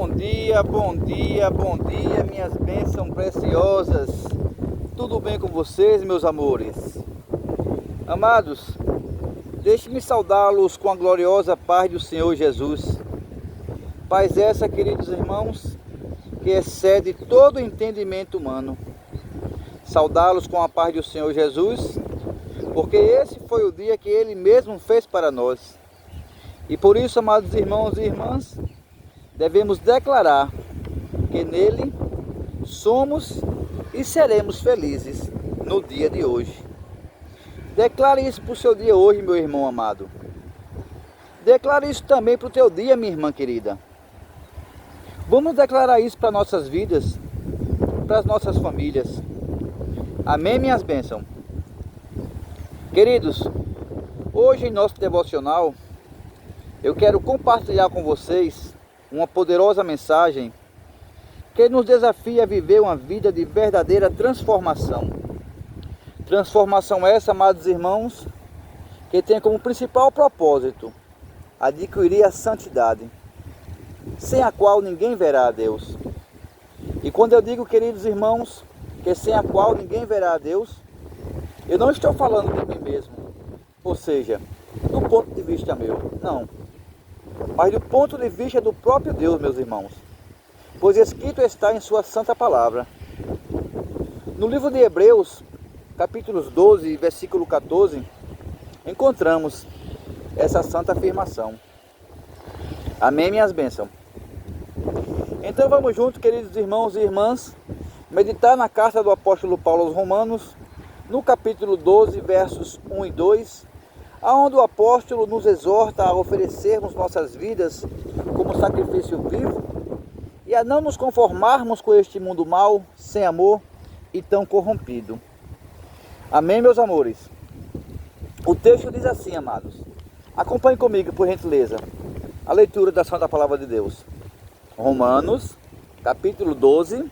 bom dia, minhas bênçãos preciosas. Tudo bem com vocês, meus amores? Amados, deixe-me saudá-los com a gloriosa paz do Senhor Jesus. Paz essa, queridos irmãos, que excede todo entendimento humano. Saudá-los com a paz do Senhor Jesus, porque esse foi o dia que Ele mesmo fez para nós. E por isso, amados irmãos e irmãs, devemos declarar que nele somos e seremos felizes no dia de hoje. Declare isso para o seu dia hoje, meu irmão amado. Declare isso também para o teu dia, minha irmã querida. Vamos declarar isso para nossas vidas, para as nossas famílias. Amém, minhas bênçãos? Queridos, hoje em nosso devocional, eu quero compartilhar com vocês uma poderosa mensagem que nos desafia a viver uma vida de verdadeira transformação. Transformação essa, amados irmãos, que tem como principal propósito adquirir a santidade, sem a qual ninguém verá a Deus. E quando eu digo, queridos irmãos, que sem a qual ninguém verá a Deus, eu não estou falando de mim mesmo, ou seja, do ponto de vista meu, não, mas do ponto de vista do próprio Deus, meus irmãos, pois escrito está em sua santa palavra. No livro de Hebreus, capítulos 12, versículo 14, encontramos essa santa afirmação. Amém, minhas bênçãos? Então vamos juntos, queridos irmãos e irmãs, meditar na carta do apóstolo Paulo aos Romanos, no capítulo 12, versos 1 e 2, aonde o apóstolo nos exorta a oferecermos nossas vidas como sacrifício vivo e a não nos conformarmos com este mundo mau, sem amor e tão corrompido. Amém, meus amores? O texto diz assim, amados. Acompanhe comigo, por gentileza, a leitura da Santa Palavra de Deus. Romanos, capítulo 12,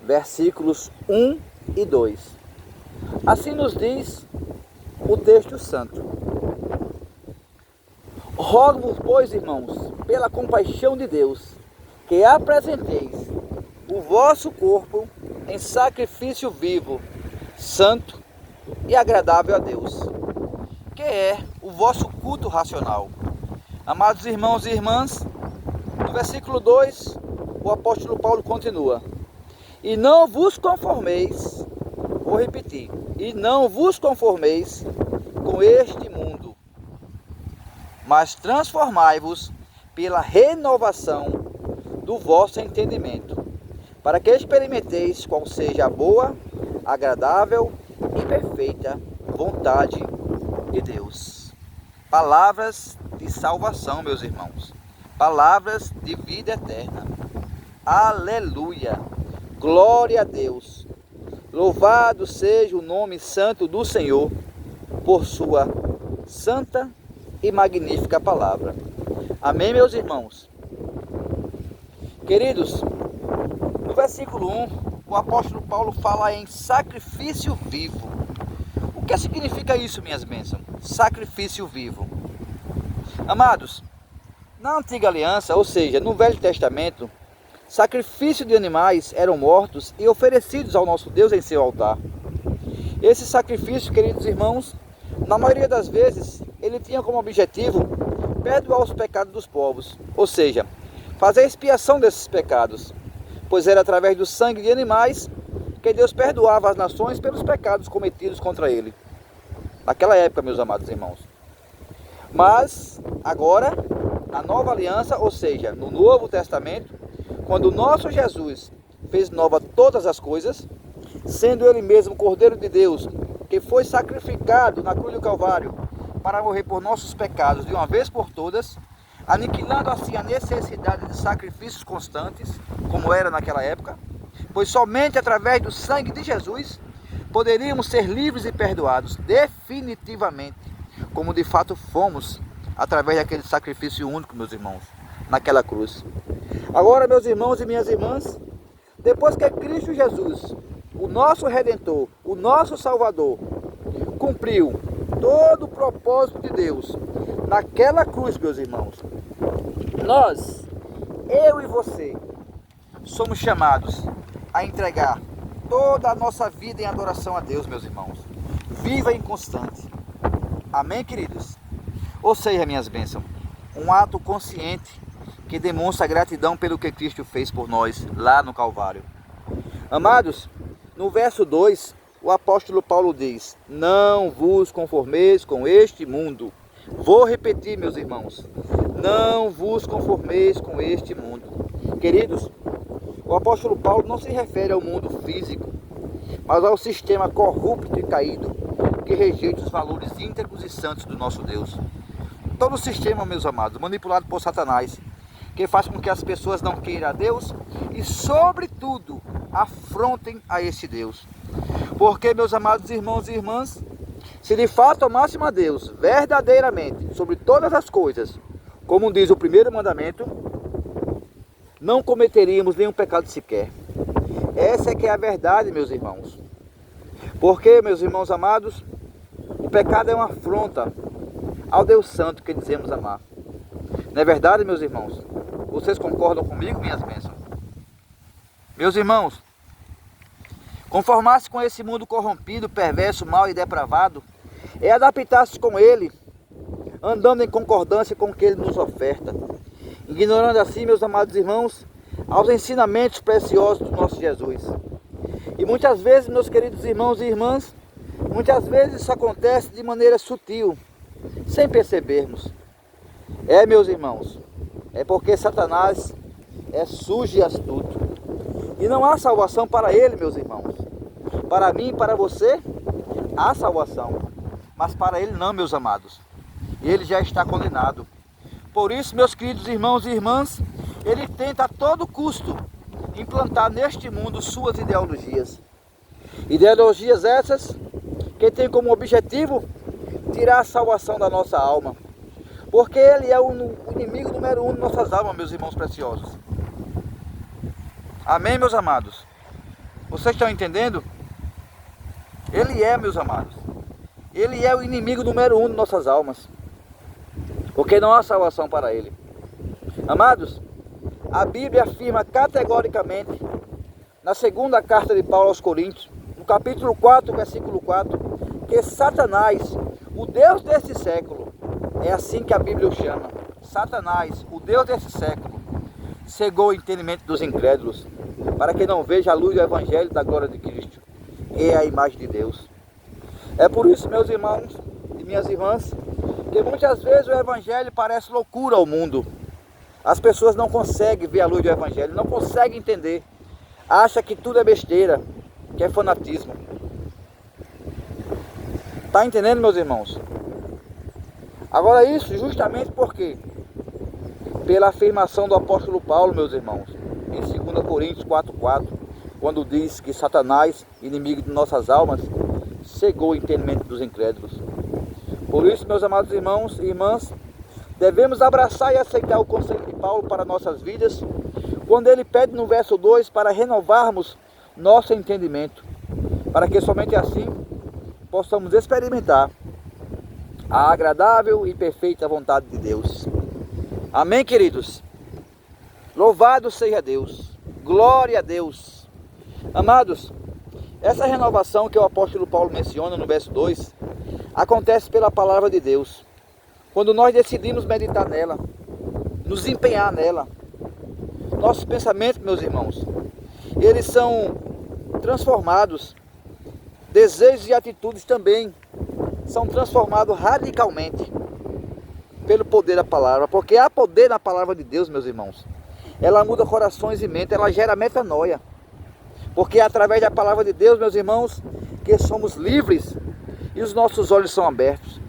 versículos 1 e 2. Assim nos diz o texto santo. Rogo-vos, pois, irmãos, pela compaixão de Deus, que apresenteis o vosso corpo em sacrifício vivo, santo e agradável a Deus, que é o vosso culto racional. Amados irmãos e irmãs, no versículo 2, o apóstolo Paulo continua: e não vos conformeis, vou repetir, e não vos conformeis com este mundo, mas transformai-vos pela renovação do vosso entendimento, para que experimenteis qual seja a boa, agradável e perfeita vontade de Deus. Palavras de salvação, meus irmãos. Palavras de vida eterna. Aleluia! Glória a Deus! Louvado seja o nome santo do Senhor por sua santa e magnífica palavra. Amém, meus irmãos? Queridos, no versículo 1, o apóstolo Paulo fala em sacrifício vivo. O que significa isso, minhas bênçãos? Sacrifício vivo. Amados, na antiga aliança, ou seja, no Velho Testamento, sacrifícios de animais eram mortos e oferecidos ao nosso Deus em seu altar. Esse sacrifício, queridos irmãos, na maioria das vezes, ele tinha como objetivo perdoar os pecados dos povos, ou seja, fazer a expiação desses pecados, pois era através do sangue de animais que Deus perdoava as nações pelos pecados cometidos contra ele. Naquela época, meus amados irmãos. Mas, agora, na nova aliança, ou seja, no Novo Testamento, quando o nosso Jesus fez nova todas as coisas, sendo Ele mesmo o Cordeiro de Deus, que foi sacrificado na cruz do Calvário para morrer por nossos pecados de uma vez por todas, aniquilando assim a necessidade de sacrifícios constantes, como era naquela época, pois somente através do sangue de Jesus poderíamos ser livres e perdoados definitivamente, como de fato fomos através daquele sacrifício único, meus irmãos, naquela cruz. Agora, meus irmãos e minhas irmãs, depois que Cristo Jesus, o nosso Redentor, o nosso Salvador, cumpriu todo o propósito de Deus naquela cruz, meus irmãos, nós eu e você somos chamados a entregar toda a nossa vida em adoração a Deus, meus irmãos. Viva e constante. Amém, queridos? Ou seja, minhas bênçãos, um ato consciente que demonstra gratidão pelo que Cristo fez por nós lá no Calvário. Amados, no verso 2, o apóstolo Paulo diz: não vos conformeis com este mundo. Vou repetir, meus irmãos: não vos conformeis com este mundo. Queridos, o apóstolo Paulo não se refere ao mundo físico, mas ao sistema corrupto e caído que rejeita os valores íntegros e santos do nosso Deus. Todo o sistema, meus amados, manipulado por Satanás, que faz com que as pessoas não queiram a Deus e, sobretudo, afrontem a esse Deus. Porque, meus amados irmãos e irmãs, se de fato amássemos a Deus verdadeiramente sobre todas as coisas, como diz o primeiro mandamento, não cometeríamos nenhum pecado sequer. Essa é que é a verdade, meus irmãos. Porque, meus irmãos amados, o pecado é uma afronta ao Deus Santo que dizemos amar. Não é verdade, meus irmãos? Vocês concordam comigo, minhas bênçãos? Meus irmãos, conformar-se com esse mundo corrompido, perverso, mau e depravado é adaptar-se com ele, andando em concordância com o que ele nos oferta, ignorando assim, meus amados irmãos, aos ensinamentos preciosos do nosso Jesus. E muitas vezes, meus queridos irmãos e irmãs, muitas vezes isso acontece de maneira sutil, sem percebermos. Meus irmãos, é porque Satanás é sujo e astuto. E não há salvação para ele, meus irmãos. Para mim e para você, há salvação. Mas para ele não, meus amados. Ele já está condenado. Por isso, meus queridos irmãos e irmãs, ele tenta a todo custo implantar neste mundo suas ideologias. Ideologias essas que têm como objetivo tirar a salvação da nossa alma. Porque ele é o inimigo número 1 de nossas almas, meus irmãos preciosos. Amém, meus amados? Vocês estão entendendo? Ele é, meus amados. Ele é o inimigo número 1 de nossas almas. Porque não há salvação para ele. Amados, a Bíblia afirma categoricamente, na segunda carta de Paulo aos Coríntios, no capítulo 4, versículo 4, que Satanás, o Deus desse século, é assim que a Bíblia o chama, Satanás, o Deus desse século, cegou o entendimento dos incrédulos, para que não veja a luz do Evangelho da glória de Cristo, que é a imagem de Deus. É por isso, meus irmãos e minhas irmãs, que muitas vezes o Evangelho parece loucura ao mundo. As pessoas não conseguem ver a luz do Evangelho, não conseguem entender. Acham que tudo é besteira, que é fanatismo. Está entendendo, meus irmãos? Agora isso justamente porque, pela afirmação do apóstolo Paulo, meus irmãos, em 2 Coríntios 4,4, quando diz que Satanás, inimigo de nossas almas, cegou o entendimento dos incrédulos. Por isso, meus amados irmãos e irmãs, devemos abraçar e aceitar o conselho de Paulo para nossas vidas, quando ele pede no verso 2 para renovarmos nosso entendimento, para que somente assim possamos experimentar a agradável e perfeita vontade de Deus. Amém, queridos? Louvado seja Deus, glória a Deus. Amados, essa renovação que o apóstolo Paulo menciona no verso 2, acontece pela palavra de Deus. Quando nós decidimos meditar nela, nos empenhar nela, nossos pensamentos, meus irmãos, eles são transformados, desejos e atitudes também são transformados radicalmente pelo poder da palavra, porque há poder na palavra de Deus, meus irmãos. Ela muda corações e mente, ela gera metanoia, porque é através da palavra de Deus, meus irmãos, que somos livres e os nossos olhos são abertos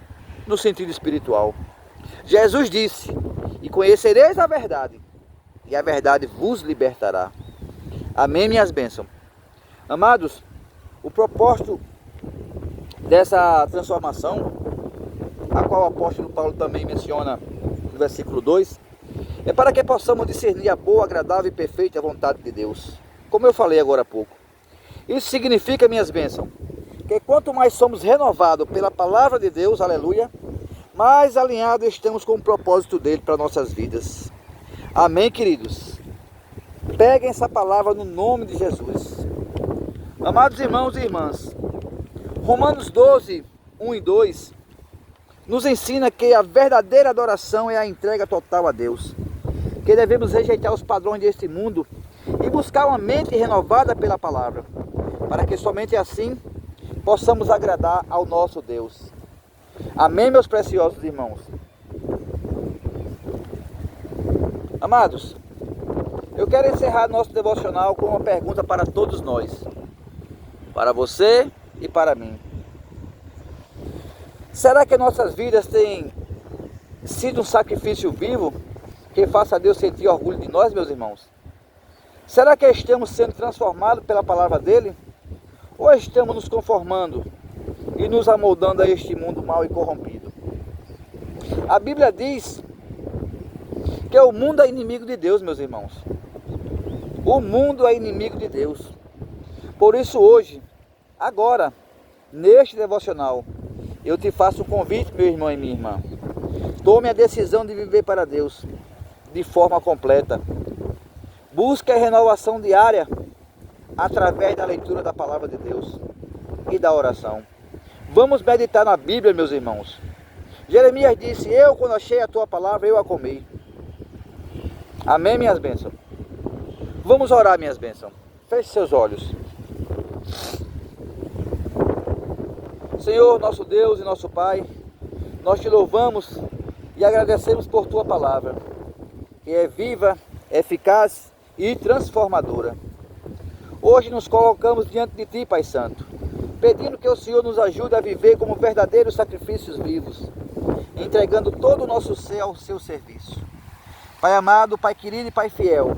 no sentido espiritual. Jesus disse: e conhecereis a verdade, e a verdade vos libertará. Amém, minhas bênçãos. Amados, o propósito dessa transformação, a qual o apóstolo Paulo também menciona no versículo 2, é para que possamos discernir a boa, agradável e perfeita vontade de Deus, como eu falei agora há pouco. Isso significa, minhas bênçãos, que quanto mais somos renovados pela palavra de Deus, aleluia, mais alinhados estamos com o propósito dele para nossas vidas. Amém, queridos? Peguem essa palavra no nome de Jesus. Amados irmãos e irmãs, Romanos 12, 1 e 2 nos ensina que a verdadeira adoração é a entrega total a Deus, que devemos rejeitar os padrões deste mundo e buscar uma mente renovada pela palavra, para que somente assim possamos agradar ao nosso Deus. Amém, meus preciosos irmãos? Amados, eu quero encerrar nosso devocional com uma pergunta para todos nós, para você e para mim. Será que nossas vidas têm sido um sacrifício vivo que faça Deus sentir orgulho de nós, meus irmãos? Será que estamos sendo transformados pela palavra dele? Ou estamos nos conformando e nos amoldando a este mundo mau e corrompido? A Bíblia diz que o mundo é inimigo de Deus, meus irmãos. O mundo é inimigo de Deus. Por isso hoje, agora, neste devocional, eu te faço um convite, meu irmão e minha irmã. Tome a decisão de viver para Deus de forma completa. Busque a renovação diária através da leitura da palavra de Deus e da oração. Vamos meditar na Bíblia, meus irmãos. Jeremias disse: eu, quando achei a tua palavra, eu a comi. Amém, minhas bênçãos? Vamos orar, minhas bênçãos. Feche seus olhos. Senhor, nosso Deus e nosso Pai, nós te louvamos e agradecemos por tua palavra, que é viva, eficaz e transformadora. Hoje nos colocamos diante de ti, Pai Santo, pedindo que o Senhor nos ajude a viver como verdadeiros sacrifícios vivos, entregando todo o nosso ser ao seu serviço. Pai amado, Pai querido e Pai fiel,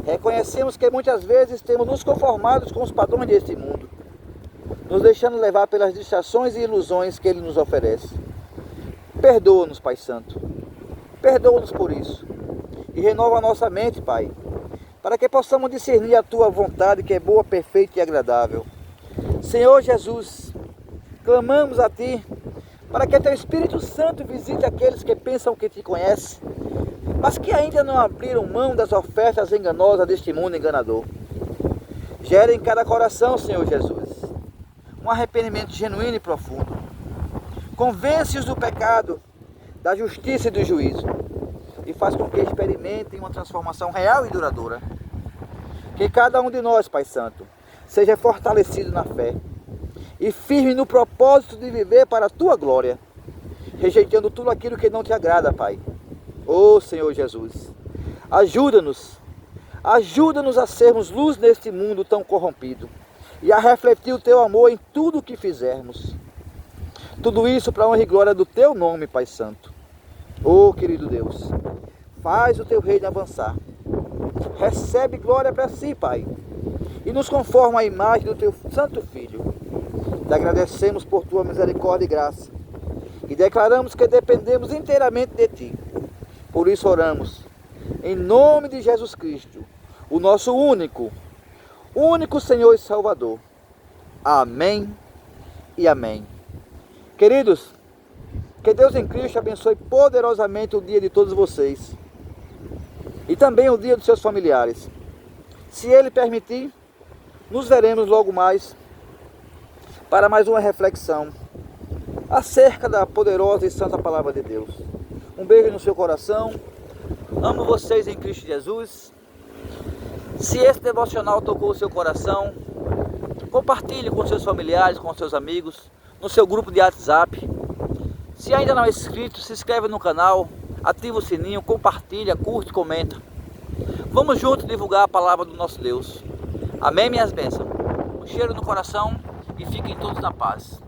reconhecemos que muitas vezes temos nos conformados com os padrões deste mundo, nos deixando levar pelas distrações e ilusões que Ele nos oferece. Perdoa-nos, Pai Santo. Perdoa-nos por isso. E renova a nossa mente, Pai, para que possamos discernir a Tua vontade, que é boa, perfeita e agradável. Senhor Jesus, clamamos a Ti, para que Teu Espírito Santo visite aqueles que pensam que Te conhecem, mas que ainda não abriram mão das ofertas enganosas deste mundo enganador. Gera em cada coração, Senhor Jesus, um arrependimento genuíno e profundo. Convence-os do pecado, da justiça e do juízo, e faz com que experimentem uma transformação real e duradoura. Que cada um de nós, Pai Santo, seja fortalecido na fé e firme no propósito de viver para a Tua glória, rejeitando tudo aquilo que não Te agrada, Pai. Ó Senhor Jesus, ajuda-nos a sermos luz neste mundo tão corrompido, e a refletir o Teu amor em tudo o que fizermos. Tudo isso para a honra e glória do Teu nome, Pai Santo. Ó querido Deus, faz o Teu reino avançar. Recebe glória para si, Pai, e nos conforma à imagem do Teu Santo Filho. Te agradecemos por Tua misericórdia e graça, e declaramos que dependemos inteiramente de Ti. Por isso oramos, em nome de Jesus Cristo, o nosso único Senhor e Salvador. Amém e amém. Queridos, que Deus em Cristo abençoe poderosamente o dia de todos vocês e também o dia dos seus familiares. Se Ele permitir, nos veremos logo mais para mais uma reflexão acerca da poderosa e santa palavra de Deus. Um beijo no seu coração. Amo vocês em Cristo Jesus. Se esse devocional tocou o seu coração, compartilhe com seus familiares, com seus amigos, no seu grupo de WhatsApp. Se ainda não é inscrito, se inscreve no canal, ativa o sininho, compartilha, curte, comenta. Vamos juntos divulgar a palavra do nosso Deus. Amém, minhas bênçãos? Um cheiro no coração e fiquem todos na paz.